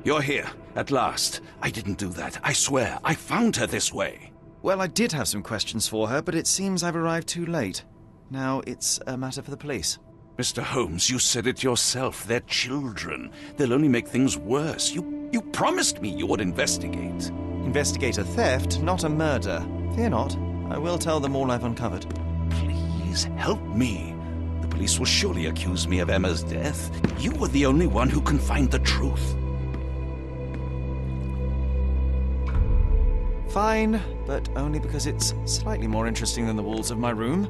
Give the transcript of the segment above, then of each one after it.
You're here, at last. I didn't do that. I swear, I found her this way. Well, I did have some questions for her, but it seems I've arrived too late. Now it's a matter for the police. Mr. Holmes, you said it yourself. They're children. They'll only make things worse. You promised me you would investigate. Investigate a theft, not a murder. Fear not. I will tell them all I've uncovered. Please help me. The police will surely accuse me of Emma's death. You were the only one who can find the truth. Fine, but only because it's slightly more interesting than the walls of my room.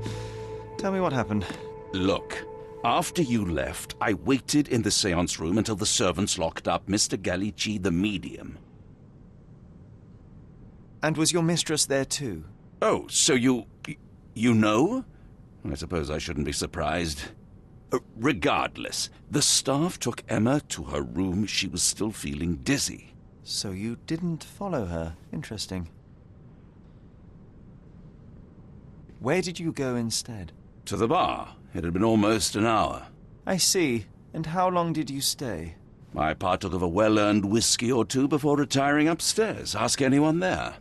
Tell me what happened. Look, after you left, I waited in the seance room until the servants locked up Mr. Gallici, the medium. And was your mistress there too? Oh, so you know? I suppose I shouldn't be surprised. Regardless, the staff took Emma to her room. She was still feeling dizzy. So you didn't follow her. Interesting. Where did you go instead? To the bar. It had been almost an hour. I see. And how long did you stay? I partook of a well-earned whiskey or two before retiring upstairs. Ask anyone there.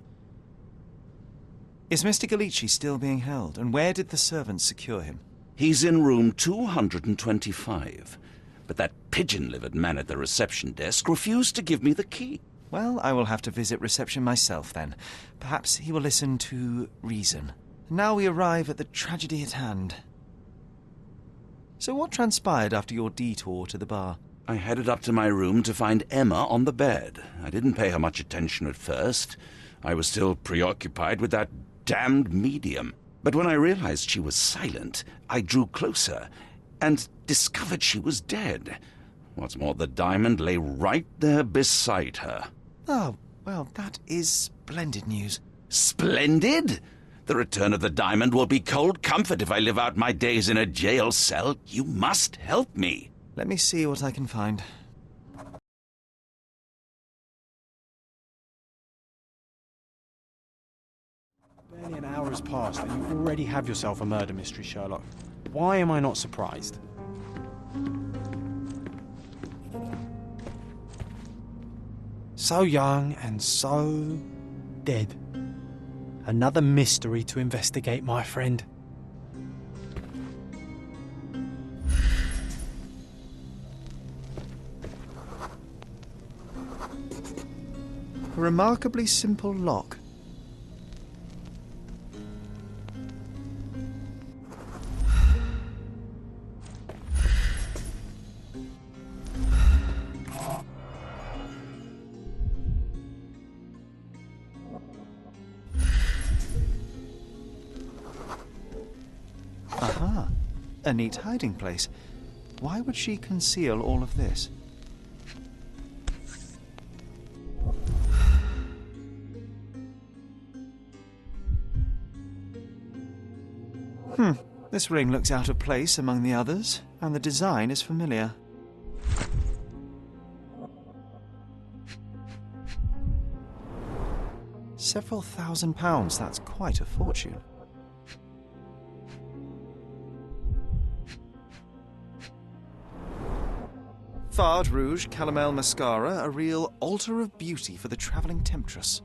Is Mr. Gallici still being held? And where did the servants secure him? He's in room 225. But that pigeon-livered man at the reception desk refused to give me the key. Well, I will have to visit reception myself then. Perhaps he will listen to reason. Now we arrive at the tragedy at hand. So what transpired after your detour to the bar? I headed up to my room to find Emma on the bed. I didn't pay her much attention at first. I was still preoccupied with that damned medium. But when I realized she was silent, I drew closer and discovered she was dead. What's more, the diamond lay right there beside her. Oh, well, that is splendid news. Splendid? The return of the diamond will be cold comfort if I live out my days in a jail cell. You must help me. Let me see what I can find. Barely an hour has passed and you already have yourself a murder mystery, Sherlock. Why am I not surprised? So young and so dead. Another mystery to investigate, my friend. A remarkably simple lock. Aha, a neat hiding place. Why would she conceal all of this? This ring looks out of place among the others, and the design is familiar. Several £1,000s, that's quite a fortune. Fard Rouge Calomel Mascara, a real altar of beauty for the travelling temptress.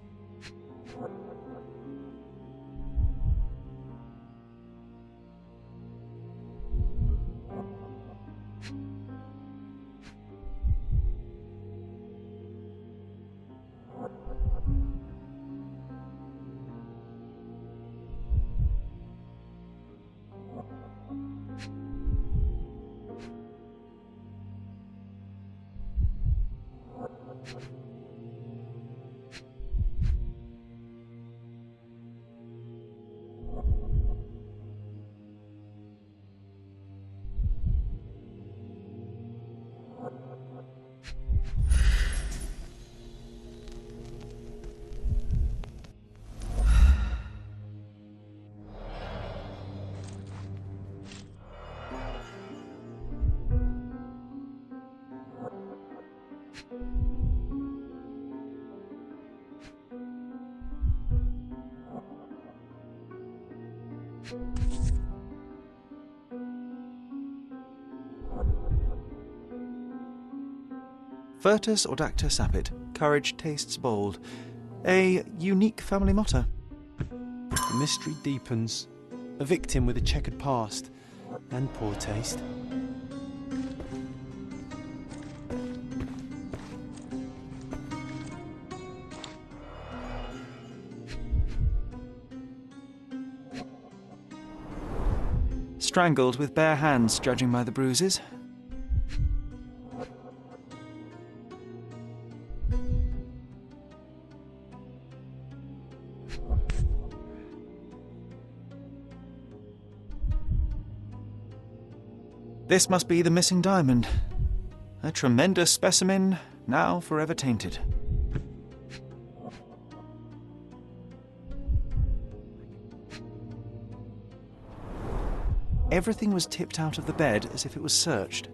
Virtus audacta sapit. Courage tastes bold. A unique family motto. The mystery deepens. A victim with a checkered past and poor taste. Strangled with bare hands, judging by the bruises. This must be the missing diamond. A tremendous specimen, now forever tainted. Everything was tipped out of the bed as if it was searched.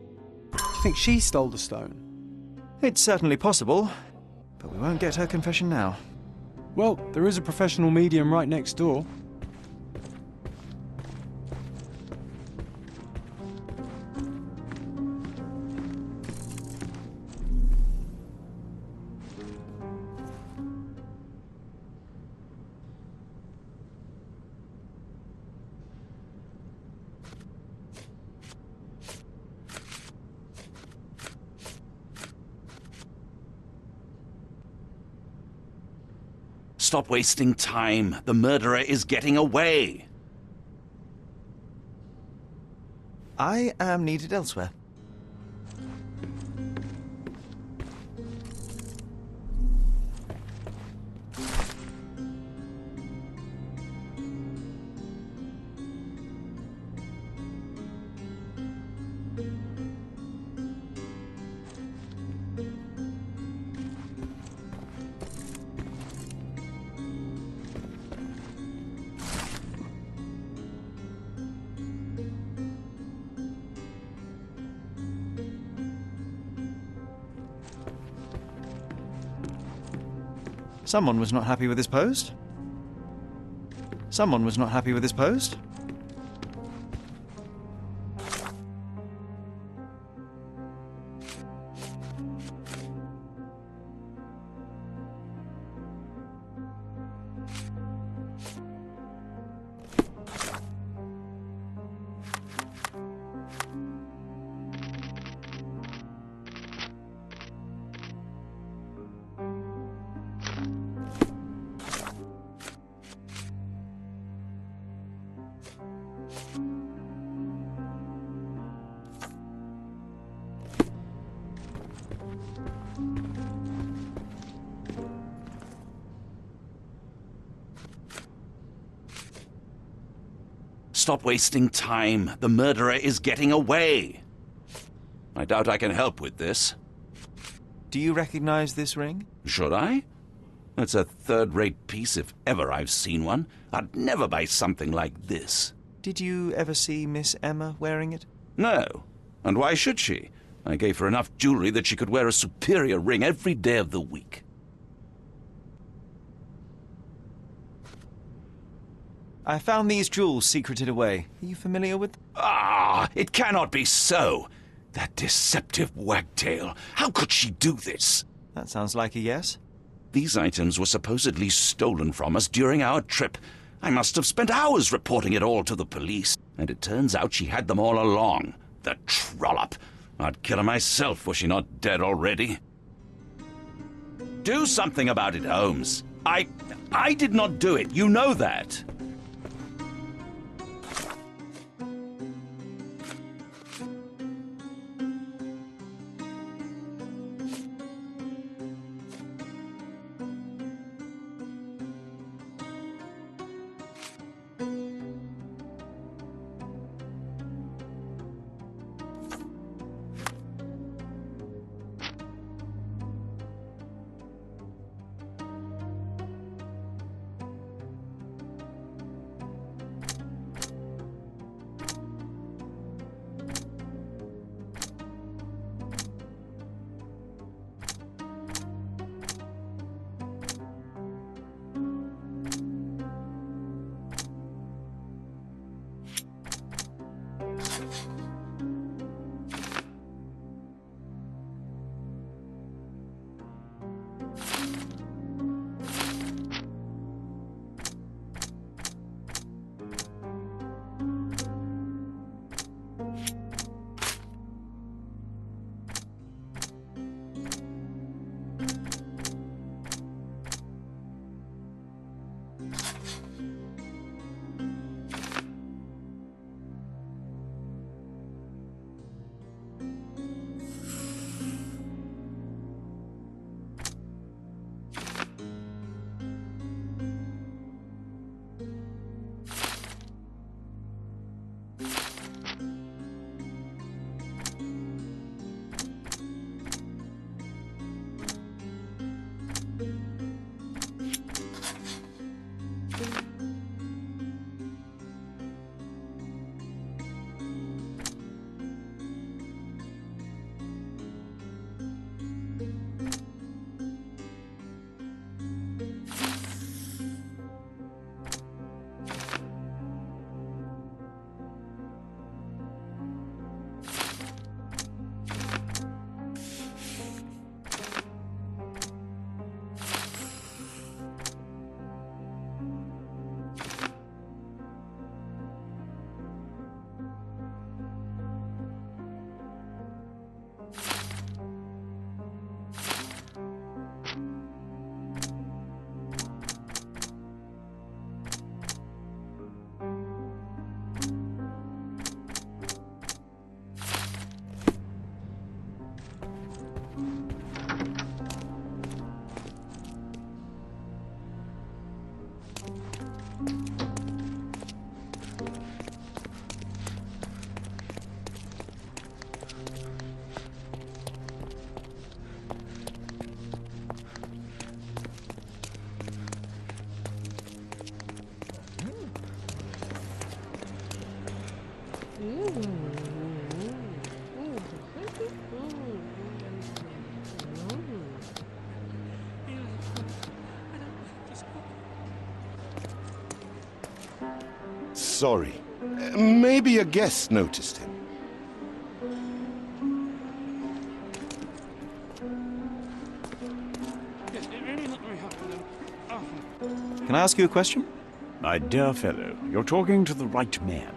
Do you think she stole the stone? It's certainly possible, but we won't get her confession now. Well, there is a professional medium right next door. Stop wasting time. The murderer is getting away. I am needed elsewhere. Someone was not happy with his post. Someone was not happy with his post. Stop wasting time. The murderer is getting away. I doubt I can help with this. Do you recognize this ring? Should I? It's a third-rate piece if ever I've seen one. I'd never buy something like this. Did you ever see Miss Emma wearing it? No. And why should she? I gave her enough jewelry that she could wear a superior ring every day of the week. I found these jewels secreted away. Are you familiar with them? Ah! It cannot be so! That deceptive wagtail! How could she do this? That sounds like a yes. These items were supposedly stolen from us during our trip. I must have spent hours reporting it all to the police. And it turns out she had them all along. The trollop! I'd kill her myself were she not dead already. Do something about it, Holmes. I did not do it. You know that. sorry. Maybe a guest noticed him. Can I ask you a question? My dear fellow, you're talking to the right man.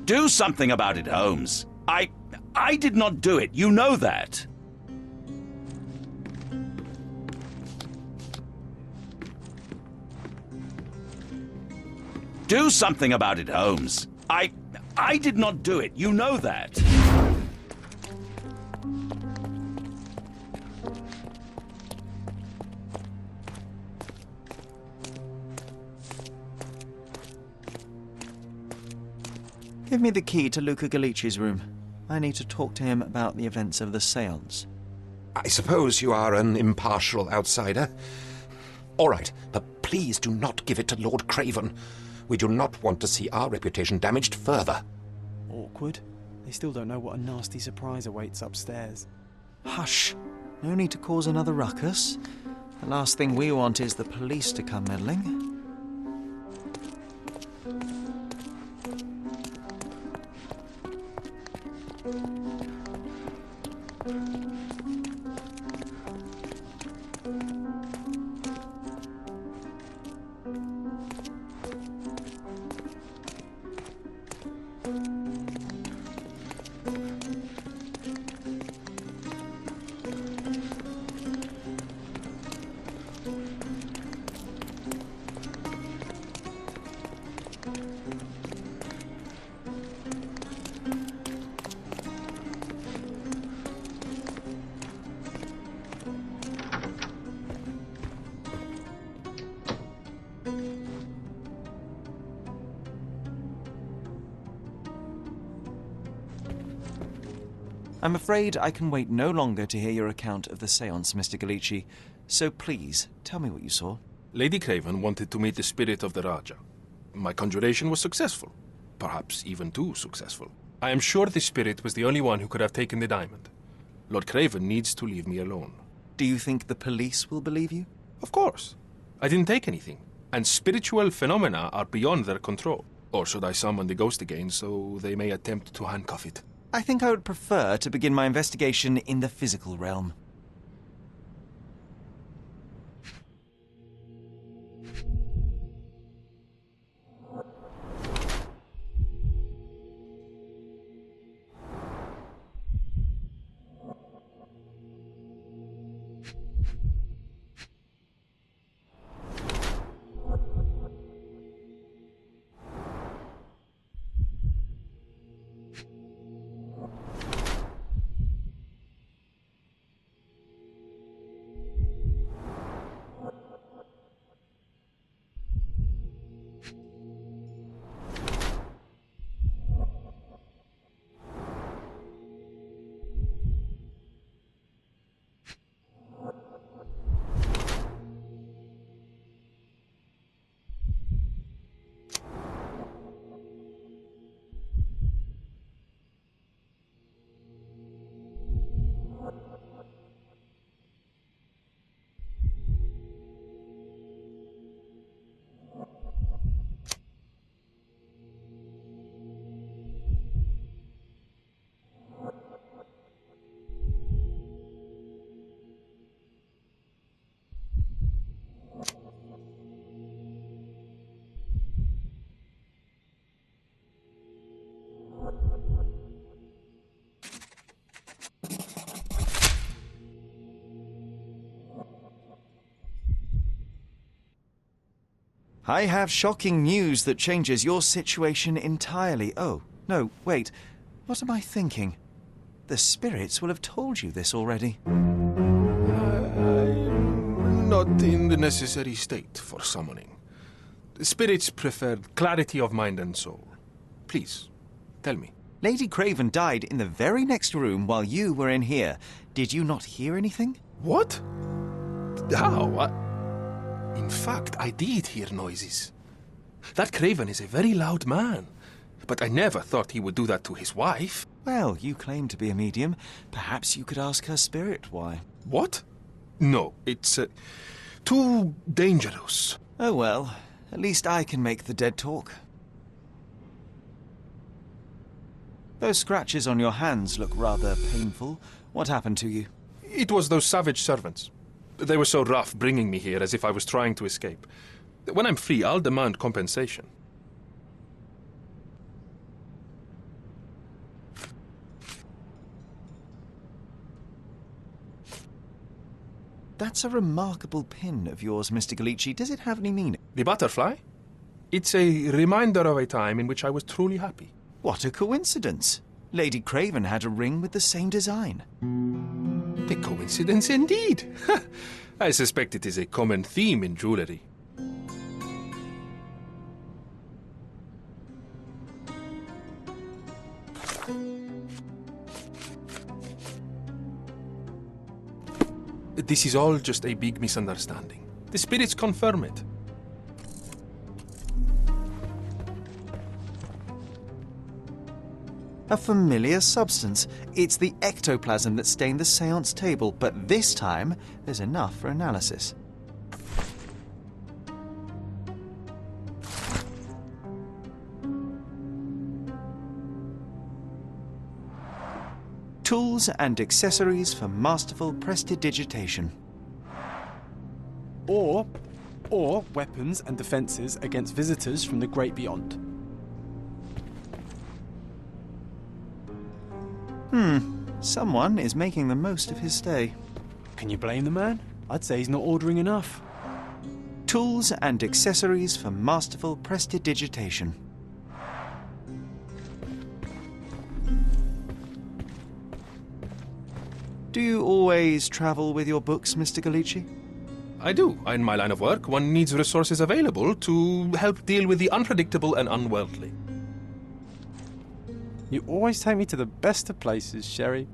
Do something about it, Holmes. I did not do it. You know that. Do something about it, Holmes. I did not do it. You know that. Give me the key to Luca Galici's room. I need to talk to him about the events of the séance. I suppose you are an impartial outsider. All right, but please do not give it to Lord Craven. We do not want to see our reputation damaged further. Awkward. They still don't know what a nasty surprise awaits upstairs. Hush. No need to cause another ruckus. The last thing we want is the police to come meddling. I'm afraid I can wait no longer to hear your account of the séance, Mr. Galici. So please, tell me what you saw. Lady Craven wanted to meet the spirit of the Raja. My conjuration was successful. Perhaps even too successful. I am sure the spirit was the only one who could have taken the diamond. Lord Craven needs to leave me alone. Do you think the police will believe you? Of course. I didn't take anything. And spiritual phenomena are beyond their control. Or should I summon the ghost again so they may attempt to handcuff it? I think I would prefer to begin my investigation in the physical realm. I have shocking news that changes your situation entirely. Oh, no, wait. What am I thinking? The spirits will have told you this already. I'm not in the necessary state for summoning. The spirits preferred clarity of mind and soul. Please, tell me. Lady Craven died in the very next room while you were in here. Did you not hear anything? What? How? In fact, I did hear noises. That Craven is a very loud man, but I never thought he would do that to his wife. Well, you claim to be a medium. Perhaps you could ask her spirit why. What? No, it's too dangerous. Oh well, at least I can make the dead talk. Those scratches on your hands look rather painful. What happened to you? It was those savage servants. They were so rough bringing me here as if I was trying to escape. When I'm free, I'll demand compensation. That's a remarkable pin of yours, Mr. Galici. Does it have any meaning? The butterfly? It's a reminder of a time in which I was truly happy. What a coincidence. Lady Craven had a ring with the same design. A coincidence indeed. I suspect it is a common theme in jewelry. This is all just a big misunderstanding. The spirits confirm it. A familiar substance. It's the ectoplasm that stained the seance table, but this time there's enough for analysis. Tools and accessories for masterful prestidigitation. Or weapons and defences against visitors from the great beyond. Someone is making the most of his stay. Can you blame the man? I'd say he's not ordering enough. Tools and accessories for masterful prestidigitation. Do you always travel with your books, Mr. Galici? I do. In my line of work, one needs resources available to help deal with the unpredictable and unworldly. You always take me to the best of places, Sherry.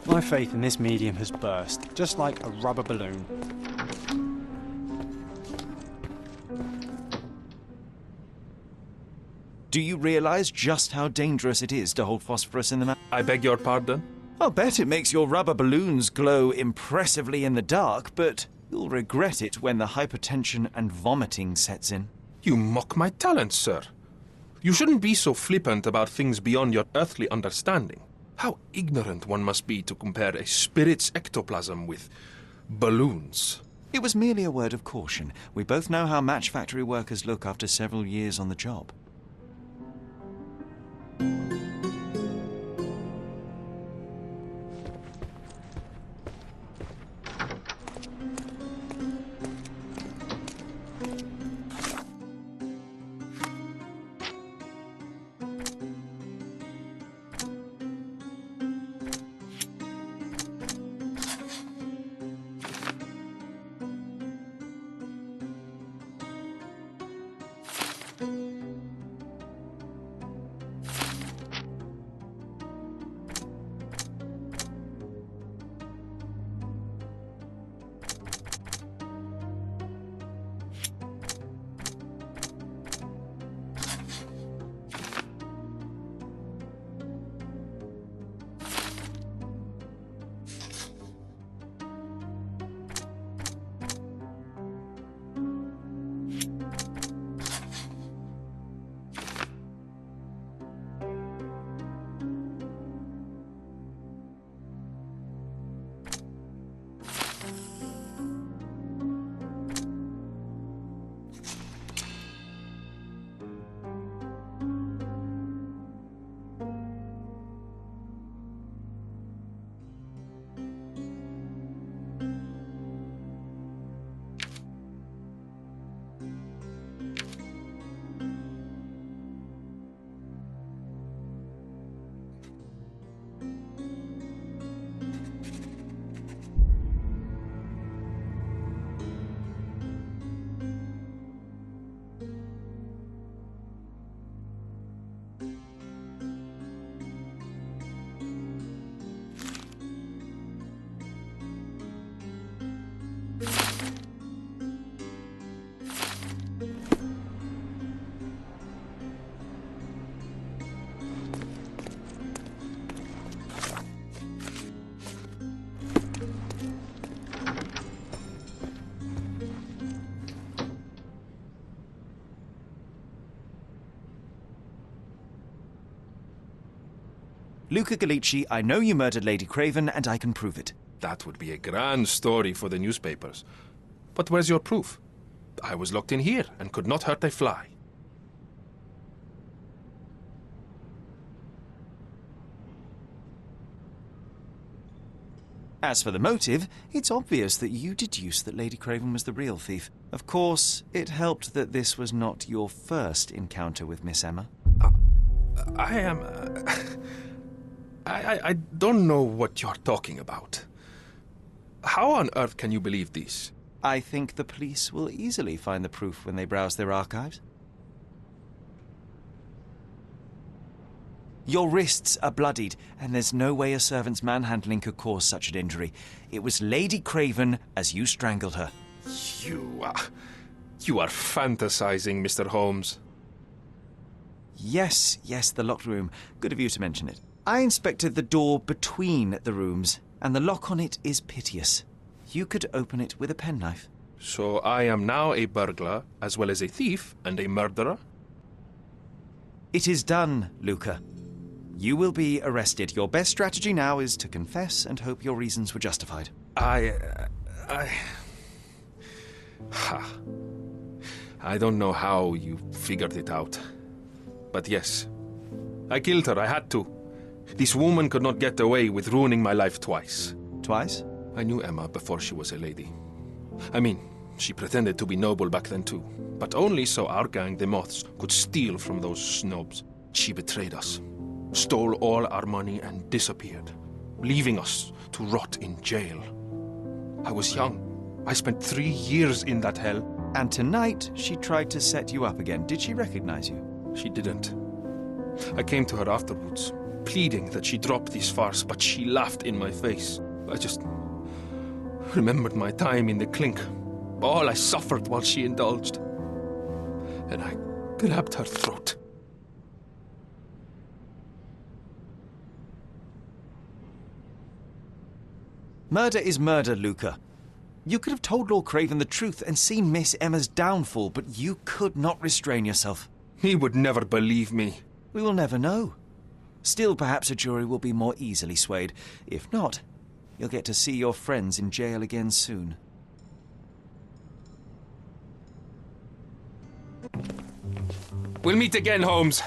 My faith in this medium has burst, just like a rubber balloon. Do you realize just how dangerous it is to hold phosphorus in the mouth? I beg your pardon? I'll bet it makes your rubber balloons glow impressively in the dark, but you'll regret it when the hypertension and vomiting sets in. You mock my talent, sir. You shouldn't be so flippant about things beyond your earthly understanding. How ignorant one must be to compare a spirit's ectoplasm with balloons. It was merely a word of caution. We both know how match factory workers look after several years on the job. Luca Gallici, I know you murdered Lady Craven, and I can prove it. That would be a grand story for the newspapers. But where's your proof? I was locked in here and could not hurt a fly. As for the motive, it's obvious that you deduced that Lady Craven was the real thief. Of course, it helped that this was not your first encounter with Miss Emma. I am... I don't know what you're talking about. How on earth can you believe this? I think the police will easily find the proof when they browse their archives. Your wrists are bloodied, and there's no way a servant's manhandling could cause such an injury. It was Lady Craven as you strangled her. You are fantasizing, Mr. Holmes. Yes, the locked room. Good of you to mention it. I inspected the door between the rooms, and the lock on it is piteous. You could open it with a penknife. So I am now a burglar, as well as a thief and a murderer? It is done, Luca. You will be arrested. Your best strategy now is to confess and hope your reasons were justified. I don't know how you figured it out. But yes, I killed her. I had to. This woman could not get away with ruining my life twice. Twice? I knew Emma before she was a lady. I mean, she pretended to be noble back then too. But only so our gang, the Moths, could steal from those snobs. She betrayed us, stole all our money and disappeared, leaving us to rot in jail. I was young. I spent 3 years in that hell. And tonight, she tried to set you up again. Did she recognize you? She didn't. I came to her afterwards, pleading that she drop this farce, but she laughed in my face. I just remembered my time in the clink, all I suffered while she indulged. And I grabbed her throat. Murder is murder, Luca. You could have told Lord Craven the truth and seen Miss Emma's downfall, but you could not restrain yourself. He would never believe me. We will never know. Still, perhaps a jury will be more easily swayed. If not, you'll get to see your friends in jail again soon. We'll meet again, Holmes.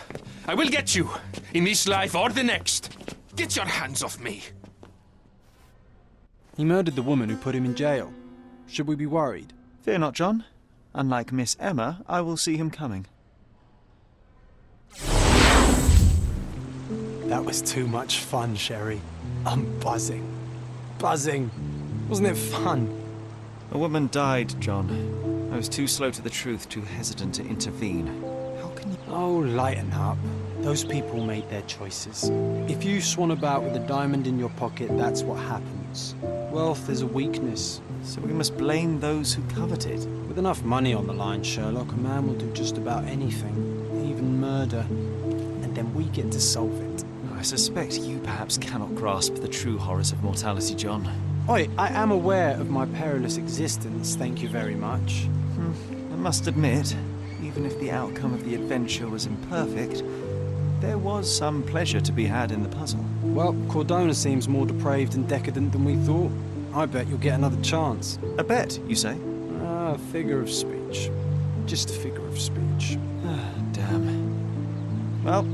I will get you, in this life or the next. Get your hands off me. He murdered the woman who put him in jail. Should we be worried? Fear not, John. Unlike Miss Emma, I will see him coming. That was too much fun, Sherry. I'm buzzing. Buzzing. Wasn't it fun? A woman died, John. I was too slow to the truth, too hesitant to intervene. How can you... Oh, lighten up. Those people made their choices. If you swan about with a diamond in your pocket, that's what happens. Wealth is a weakness. So we must blame those who covet it. With enough money on the line, Sherlock, a man will do just about anything, even murder. And then we get to solve it. I suspect you perhaps cannot grasp the true horrors of mortality, John. Oi, I am aware of my perilous existence, thank you very much. I must admit, even if the outcome of the adventure was imperfect, there was some pleasure to be had in the puzzle. Well, Cordona seems more depraved and decadent than we thought. I bet you'll get another chance. A bet, you say? A figure of speech. Just a figure of speech. Damn. Well,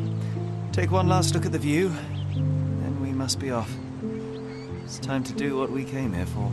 take one last look at the view, then we must be off. It's time to do what we came here for.